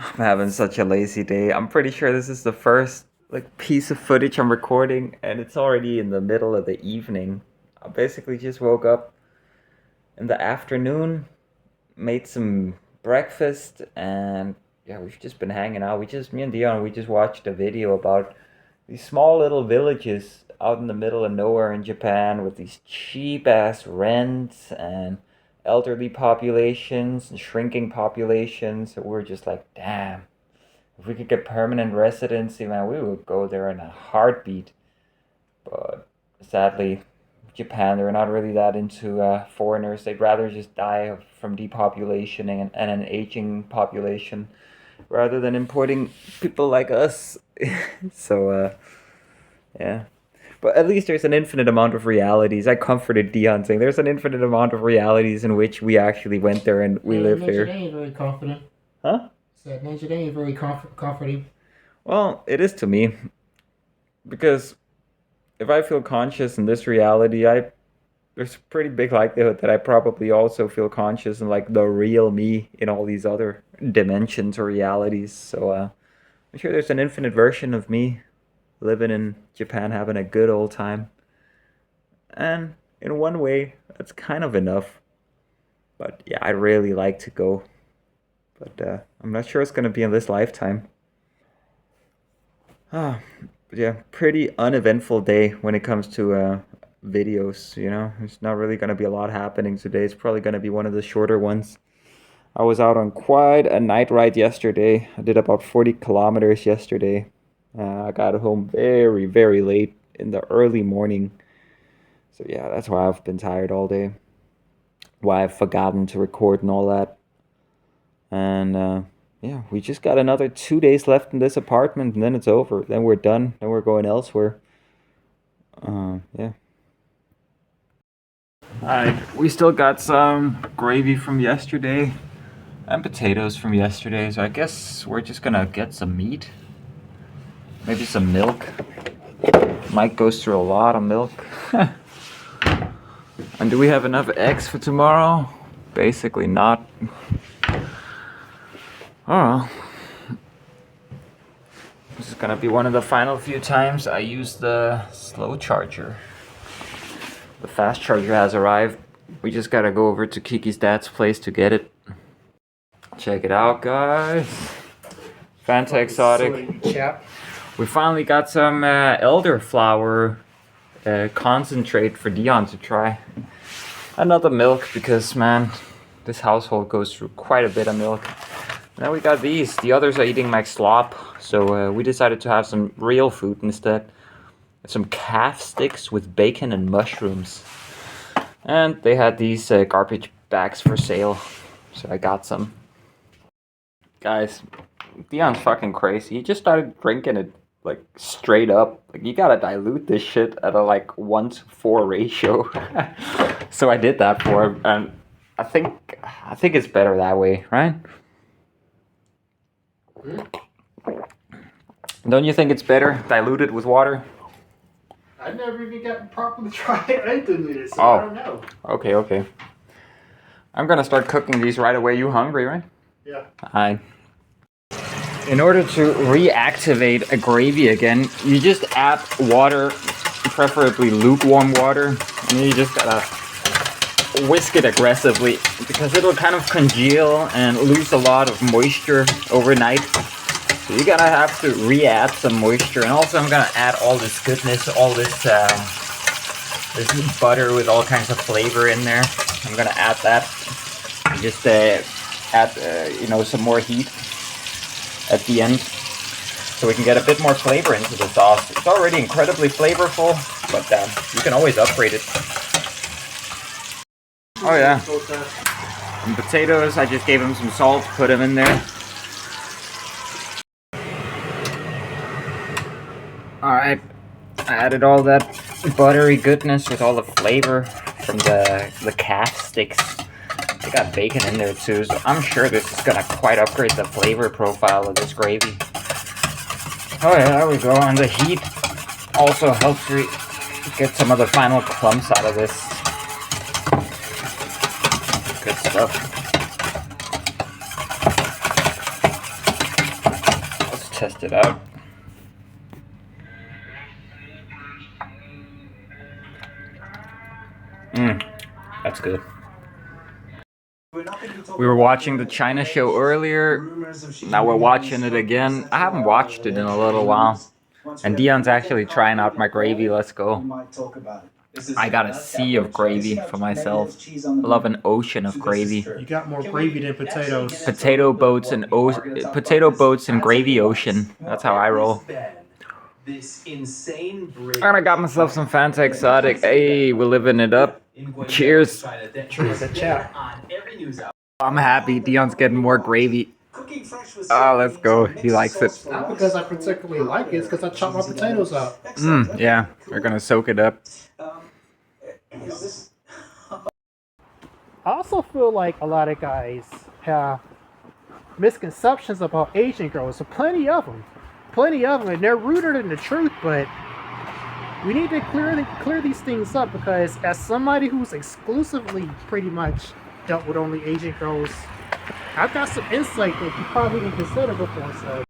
I'm having such a lazy day. I'm pretty sure this is the first like piece of footage I'm recording and it's already in the middle of the evening. I basically just woke up in the afternoon, made some breakfast and yeah, we've just been hanging out. Me and Dion, we just watched a video about these small little villages out in the middle of nowhere in Japan with these cheap ass rents and elderly populations and shrinking populations. So we're just like, damn, if we could get permanent residency, man, we would go there in a heartbeat. But sadly, Japan, they're not really that into foreigners. They'd rather just die from depopulation and an aging population rather than importing people like us. So, yeah. But at least there's an infinite amount of realities. I comforted Dion saying there's an infinite amount of realities in which we actually went there and we live nature here. ain't very confident. Huh? Said nature ain't very comforting. Well, it is to me. Because if I feel conscious in this reality, there's a pretty big likelihood that I probably also feel conscious in like the real me in all these other dimensions or realities. So I'm sure there's an infinite version of me living in Japan having a good old time. And in one way, that's kind of enough. But yeah, I'd really like to go. But I'm not sure it's going to be in this lifetime. Ah, but yeah, pretty uneventful day when it comes to videos, you know? There's not really going to be a lot happening today. It's probably going to be one of the shorter ones. I was out on quite a night ride yesterday. I did about 40 kilometers yesterday. I got home very, very late in the early morning. So yeah, that's why I've been tired all day. Why I've forgotten to record and all that. And yeah, we just got another 2 days left in this apartment, and then it's over. Then we're done. Then we're going elsewhere. Yeah. Alright, we still got some gravy from yesterday and potatoes from yesterday, so I guess we're just gonna get some meat. Maybe some milk. Mike goes through a lot of milk. And do we have enough eggs for tomorrow? Basically not. Oh, this is gonna be one of the final few times I use the slow charger. The fast charger has arrived. We just gotta go over to Kiki's dad's place to get it. Check it out, guys. Fanta Exotic. Chap. We finally got some elderflower concentrate for Dion to try. Another milk because, man, this household goes through quite a bit of milk. Now we got these. The others are eating my slop, so we decided to have some real food instead. Some calf sticks with bacon and mushrooms. And they had these garbage bags for sale, so I got some. Guys, Dion's fucking crazy. He just started drinking it like straight up. Like you gotta dilute this shit at a like 1-to-4 ratio. So I did that for him, and I think it's better that way, right? Don't you think it's better diluted with water? I've never even gotten properly tried and diluted, so I don't know. Okay. I'm gonna start cooking these right away. You hungry, right? Yeah. Hi. In order to reactivate a gravy again, you just add water, preferably lukewarm water, and you just gotta whisk it aggressively because it'll kind of congeal and lose a lot of moisture overnight. So you're gonna have to re-add some moisture, and also I'm gonna add all this goodness, all this this butter with all kinds of flavor in there. I'm gonna add that. Just add some more heat at the end, so we can get a bit more flavor into the sauce. It's already incredibly flavorful, but you can always upgrade it. Oh yeah. And potatoes, I just gave them some salt, put them in there. Alright, I added all that buttery goodness with all the flavor from the calf sticks. They got bacon in there too, so I'm sure this is gonna quite upgrade the flavor profile of this gravy. Oh yeah, there we go, and the heat also helps get some of the final clumps out of this. Good stuff. test it out. That's good. We were watching the China show earlier. Now we're watching it again. I haven't watched it in a little while. And Dion's actually trying out my gravy. Let's go. I got a sea of gravy for myself. I love an ocean of gravy. You got more gravy than potatoes. Potato boats and gravy ocean. That's how I roll. And I got myself some Fanta Exotic. Hey, we're living it up. Cheers. Cheers, chat. I'm happy. Dion's getting more gravy. Oh, let's go. He likes it. Not because I particularly like it, it's because I chop my potatoes up. Yeah, we're gonna soak it up. I also feel like a lot of guys have misconceptions about Asian girls. So plenty of them, and they're rooted in the truth. But we need to clear these things up, because as somebody who's exclusively pretty much dealt with only Asian girls, I've got some insight that you probably didn't consider before. So